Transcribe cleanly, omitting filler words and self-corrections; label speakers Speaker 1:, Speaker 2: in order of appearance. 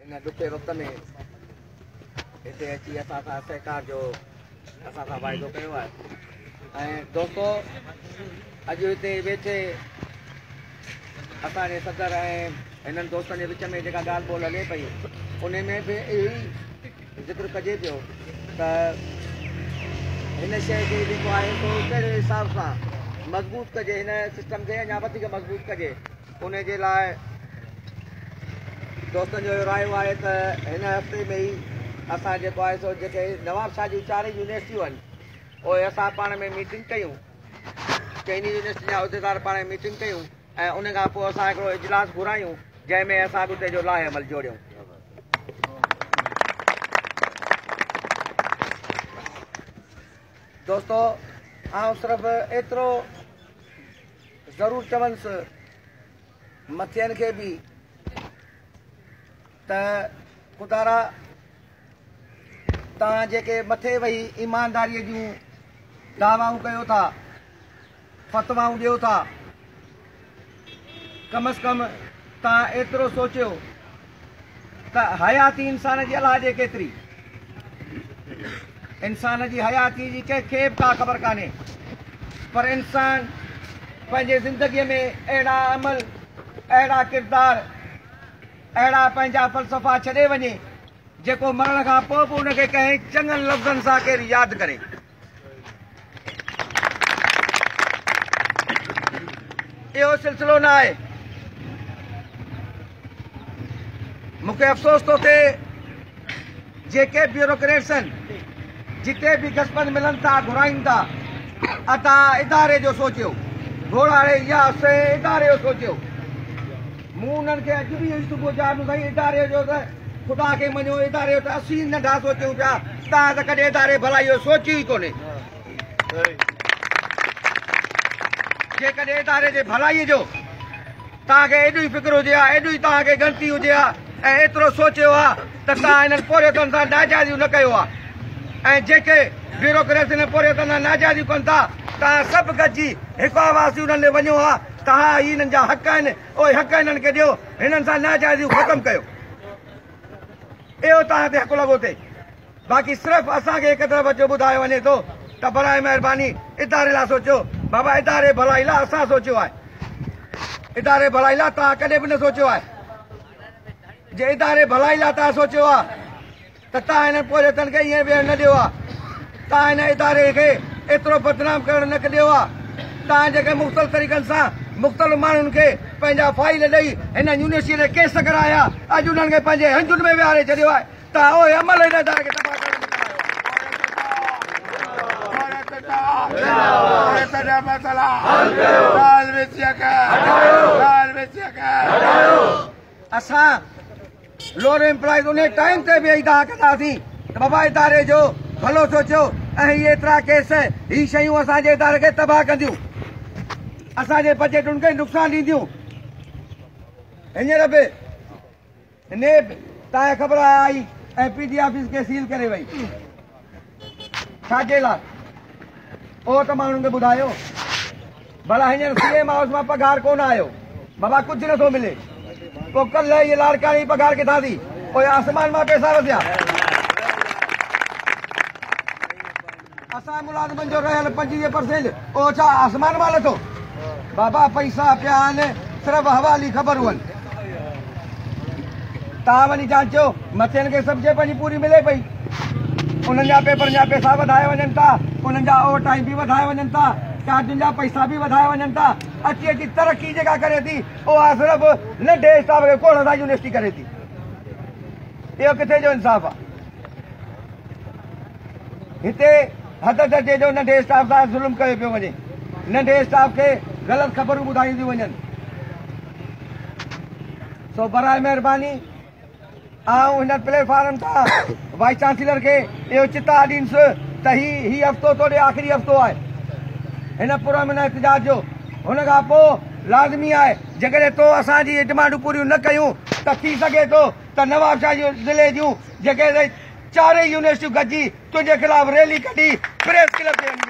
Speaker 1: इन ॾुखे वक़्त में हिते अची असां सां सहकार जो असां सां वाइदो कयो आहे। ऐं दोस्तो अॼु हिते वेठे असांजे सदर ऐं हिननि दोस्तनि जे विच में जेका ॻाल्हि ॿोल हले पई उन में बि इहो ई ज़िक्र कजे पियो त हिन शइ खे जेको आहे सो कहिड़े हिसाब सां मज़बूत कजे, हिन सिस्टम खे अञा वधीक मज़बूत कजे। उन जे लाइ दोस्तनि जो रायो आहे त हिन हफ़्ते में ई असां जेको आहे सो जेके नवाबशाह जूं 4 यूनिवर्सिटियूं आहिनि उहे असां पाण में मीटिंग कयूं, चइनी यूनिवर्सिटी जा उहिदेदार पाण में मीटिंग कयूं ऐं उन खां पोइ असां हिकिड़ो इजलास घुरायूं जंहिंमें असां अॻिते जो लाहे अमल जोड़ियूं। दोस्तो आउं सिर्फ़ु एतिरो ज़रूरु चवंसि मथियनि खे बि त ख़ुदारा तव्हां जेके मथे वेही ईमानदारीअ जूं दावाऊं कयो था, फतवाऊं ॾियो था, कम से कम तव्हां एतिरो सोचियो त हयाती इंसान जी अलाह ॾे केतिरी, इंसान जी हयाती जी कंहिंखे बि का ख़बर कान्हे, पर इंसान पंहिंजे ज़िंदगीअ में अहिड़ा अमल, अहिड़ा किरदार, अहिड़ा पंहिंजा फ़लसफ़ा छॾे वञे जेको मरण खां पोइ बि उनखे कंहिं चङनि लफ़्ज़नि सां केरु यादि करे। इहो सिलसिलो न आहे। मूंखे अफ़सोस थो थिए जेके ब्यूरोक्रेट्स आहिनि जिते बि गस्पन मिलनि था घुराइनि था, अता इदारे जो सोचियो, घोड़ारे या से इदारे जो सोचियो। मूं उन्हनि खे अॼु बि सुबुह चाढ़ू साईं इदारे जो त ख़ुदा खे मञो, इदारे जो त असीं नंढा सोचियूं पिया, तव्हां त कॾहिं इदारे भलाई जो सोचियो ई कोन्हे। जेकॾहिं इदारे जे भलाईअ जो तव्हांखे एॾो ई फिक्र हुजे हा, एॾो ई तव्हांखे गणती हुजे हा ऐं एतिरो सोचियो हा त तव्हां हिननि पोरियतनि सां नाजाइज़ियूं न कयो आहे। ऐं जेके ब्यूरोक्रेट्स हिन पोरियतनि सां नाजाइज़ियूं कनि था, तव्हां सभु गॾिजी हिकु आवाज़ उन्हनि ॾे वञो हा, तव्हां हिननि जा हक़ आहिनि, उहे हक़ हिननि खे ॾियो, हिननि सां नाजाइज़ियूं ख़तमु कयो। इहो तव्हां ते हक़ लॻो थिए। बाक़ी सिर्फ़ु असांखे हिकु तरफ़ जो ॿुधायो वञे थो त बराए महिरबानी इदारे लाइ सोचियो। बाबा इदारे भलाई लाइ असां सोचियो आहे, इदारे भलाई लाइ तव्हां कॾहिं बि न सोचियो आहे। जे इदारे भलाई लाइ तव्हां सोचियो आहे त तव्हां हिननि पोरियतनि खे ईअं वेहण न ॾियो आहे, तव्हां हिन इदारे खे एतिरो बदनाम करणु न ॾियो आहे। तव्हां जेके मुख़्तलिफ़ तरीक़नि सां मुख़्तलिफ़ माण्हुनि खे पंहिंजा फाइल ॾेई हिन यूनिवर्सिटी ते केस कराया, अॼु उन्हनि खे पंहिंजे हंजुनि में विहारे छॾियो आहे। तव्हां उहे अमल हिन इदारे खे तबाह करे असां लोअर एम्प्लॉइज़ उन टाइम ते बि इदा कंदासीं त बाबा इदारे जो भलो सोचियो ऐं इहे एतिरा केस, ही शयूं असांजे इदारे खे तबाह कंदियूं, असांजे बजटुनि खे नुक़सानु ॾींदियूं। हींअर बि नेब तव्हांखे ख़बर आई ऐं PD ऑफिस खे सील करे वई, छाजे लाइ? उहो त माण्हुनि खे ॿुधायो। भला हींअर CM हाउस मां पघार कोन आयो, बाबा कुझु नथो मिले, पोइ कल्ह इहे लाड़काणी पघार किथां थी? पोइ आसमान मां पैसा वधिया। असां मुलाज़िमनि जो रहियल 25%, उहो छा आसमान मां लथो? बाबा पैसा पिया आहिनि, सिर्फ़ु हवाली ख़बर हुअनि। तव्हां वञी जांचो, मथियनि खे सभु जे पंहिंजी पूरी मिले पई, उन्हनि जा पेपरनि जा पैसा वधाए वञनि था, उन्हनि जा ओवर टाइम बि वधाए वञनि था, चार्जुनि जा पैसा बि वधाए वञनि था। अची अची तरक़ी जेका करे थी उहा सिर्फ़ु नंढे स्टाफ खे कोड़ सां यूनिवर्सिटी करे थी। इहो किथे जो इंसाफ़ आहे? हिते हद दर्जे जो नंढे स्टाफ सां ज़ुल्म कयो पियो वञे, नंढे स्टाफ खे ग़लति ख़बरूं ॿुधाईंदियूं वञनि। सो बराए महिरबानी आउं हिन प्लेटफॉर्म तां वाइस चांसलर खे इहो चिता ॾींदुसि त ही हफ़्तो तोड़े आख़िरी हफ़्तो आहे हिन पुरअमन एहतजाज जो। हुन खां पोइ लाज़मी आहे जेकॾहिं तो असांजी डिमांडूं पूरियूं न कयूं त थी सघे थो त नवाबशाह ज़िले जूं जेके 4 यूनिवर्सिटियूं गॾिजी तुंहिंजे ख़िलाफ़ रैली कढी प्रेस क्लब ते वञी।